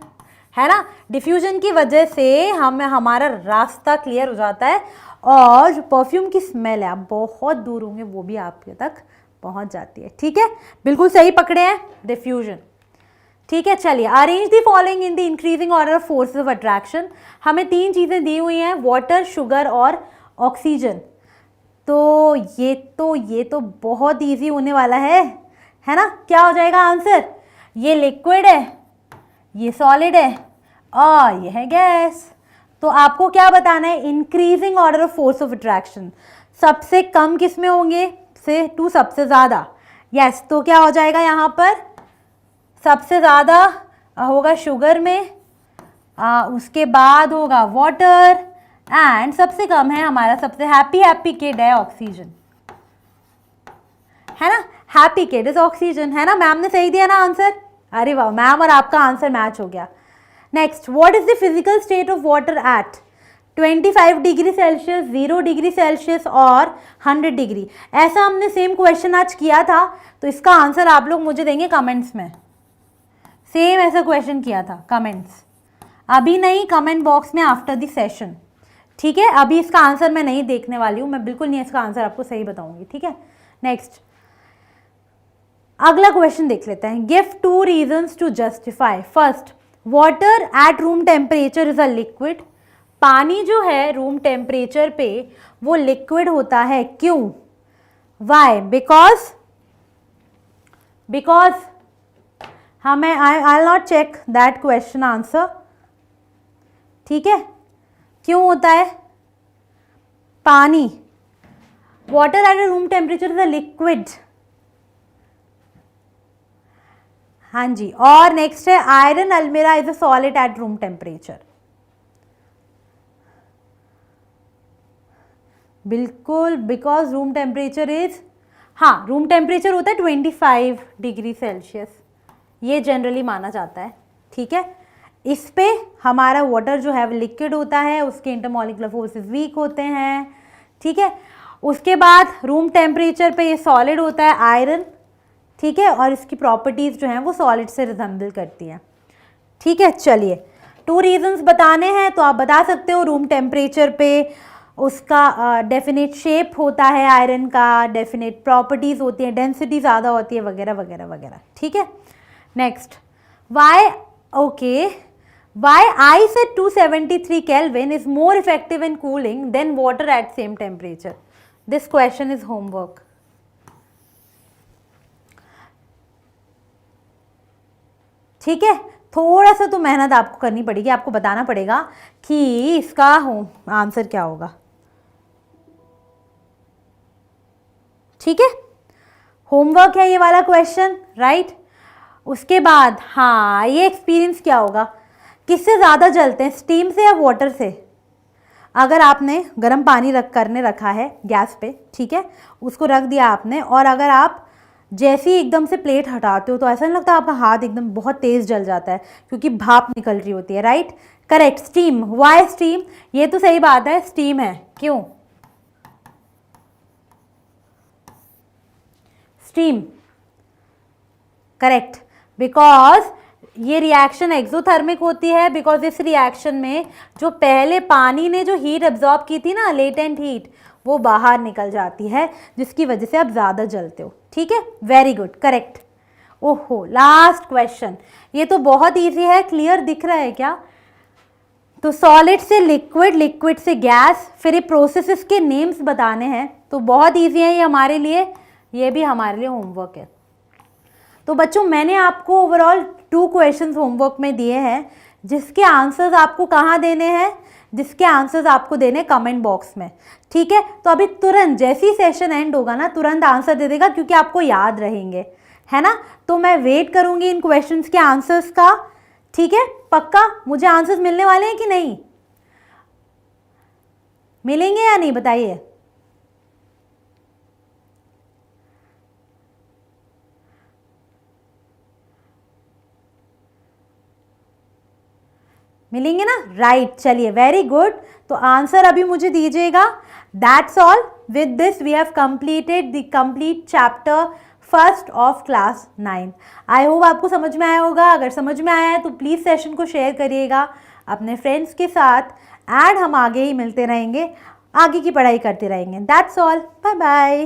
[SPEAKER 1] है ना। डिफ्यूजन की वजह से हमारा रास्ता क्लियर हो जाता है और जो परफ्यूम की स्मेल है, आप बहुत दूर होंगे वो भी आपके तक पहुंच जाती है। ठीक है, बिल्कुल सही पकड़े हैं, डिफ्यूजन। ठीक है, चलिए, arrange the following in the increasing order of forces of attraction. हमें 3 चीज़ें दी हुई हैं, वाटर, शुगर और ऑक्सीजन। तो ये तो बहुत ईजी होने वाला है ना। क्या हो जाएगा आंसर? ये लिक्विड है, ये सॉलिड है और ये है गैस। तो आपको क्या बताना है? Increasing order of force of attraction. सबसे कम किस में होंगे से टू सबसे ज़्यादा। यस, तो क्या हो जाएगा यहाँ पर? सबसे ज़्यादा होगा शुगर में, उसके बाद होगा वाटर एंड सबसे कम है हमारा सबसे हैप्पी किड है ऑक्सीजन, है ना। हैप्पी किड इज ऑक्सीजन, है ना। मैम ने सही दिया ना आंसर? अरे वाह, मैम और आपका आंसर मैच हो गया। Next, what is the physical state of water at 25 degree Celsius, 0 degree Celsius और 100 डिग्री? ऐसा हमने सेम क्वेश्चन आज किया था, तो इसका आंसर आप लोग मुझे देंगे कमेंट्स में। सेम ऐसा क्वेश्चन किया था, कमेंट्स अभी नहीं, कमेंट बॉक्स में आफ्टर द सेशन। ठीक है, अभी इसका आंसर मैं नहीं देखने वाली हूँ, मैं बिल्कुल नहीं इसका आंसर आपको सही बताऊंगी। ठीक है, नेक्स्ट अगला क्वेश्चन देख लेते हैं। Give 2 reasons to justify. First, water at room temperature is a liquid. पानी जो है रूम टेम्परेचर पे वो लिक्विड होता है, क्यों? वाई? बिकॉज हमें I not check that question answer. ठीक है, क्यों होता है? पानी, water at room temperature is a liquid. हाँ जी, और नेक्स्ट है iron almirah is a solid at room temperature. बिल्कुल, बिकॉज रूम टेम्परेचर इज, हाँ, रूम टेम्परेचर होता है 25 डिग्री सेल्सियस, ये जनरली माना जाता है। ठीक है, इस पे हमारा वाटर जो है लिक्विड होता है, उसके इंटरमॉलिक्यूलर फोर्सेस वीक होते हैं। ठीक है, उसके बाद रूम टेम्परेचर पे ये सॉलिड होता है आयरन। ठीक है, और इसकी प्रॉपर्टीज़ जो हैं वो सॉलिड से रिजेंबल करती हैं। ठीक है, चलिए 2 रीजंस बताने हैं तो आप बता सकते हो। रूम टेम्परेचर पे उसका डेफिनेट शेप होता है आयरन का, डेफिनेट प्रॉपर्टीज़ होती हैं, डेंसिटी ज़्यादा होती है, वगैरह वगैरह वगैरह। ठीक है, next, why ice at 273 Kelvin is more effective in cooling than water at same temperature? This question is homework. ठीक है, थोड़ा सा तो मेहनत आपको करनी पड़ेगी, आपको बताना पड़ेगा कि इसका आंसर क्या होगा। ठीक है, होमवर्क है ये वाला क्वेश्चन, राइट। उसके बाद हाँ, ये एक्सपीरियंस क्या होगा, किससे ज़्यादा जलते हैं, स्टीम से या वाटर से। अगर आपने गर्म पानी करने रखा है गैस पे, ठीक है, उसको रख दिया आपने, और अगर आप जैसे ही एकदम से प्लेट हटाते हो तो ऐसा नहीं लगता आपका हाथ एकदम बहुत तेज़ जल जाता है, क्योंकि भाप निकल रही होती है, right. Correct, steam. Why steam, ये तो सही बात है, स्टीम है। क्यों स्टीम? करेक्ट, बिकॉज ये रिएक्शन एक्सोथर्मिक होती है, बिकॉज इस रिएक्शन में जो पहले पानी ने जो हीट एब्जॉर्ब की थी ना, लेटेंट हीट, वो बाहर निकल जाती है, जिसकी वजह से आप ज़्यादा जलते हो। ठीक है, वेरी गुड, करेक्ट। ओहो, लास्ट क्वेश्चन, ये तो बहुत इजी है, क्लियर दिख रहा है क्या? तो सॉलिड से लिक्विड, लिक्विड से गैस, फिर ये प्रोसेसेस के नेम्स बताने हैं, तो बहुत इजी है ये हमारे लिए, ये भी हमारे लिए होमवर्क है। तो बच्चों, मैंने आपको ओवरऑल 2 क्वेश्चंस होमवर्क में दिए हैं, जिसके आंसर्स आपको कहाँ देने हैं, जिसके आंसर्स आपको देने कमेंट बॉक्स में। ठीक है, तो अभी तुरंत जैसे ही सेशन एंड होगा ना, तुरंत आंसर दे देगा, क्योंकि आपको याद रहेंगे, है ना। तो मैं वेट करूंगी इन क्वेश्चंस के आंसर्स का। ठीक है, पक्का मुझे आंसर्स मिलने वाले हैं कि नहीं, मिलेंगे या नहीं, बताइए। मिलेंगे ना, राइट। चलिए, वेरी गुड। तो आंसर अभी मुझे दीजिएगा। That's all, with this we have completed the complete chapter first of class 9। I hope आपको समझ में आया होगा। अगर समझ में आया है तो प्लीज़ सेशन को शेयर करिएगा अपने फ्रेंड्स के साथ, एंड हम आगे ही मिलते रहेंगे, आगे की पढ़ाई करते रहेंगे। That's all, bye bye.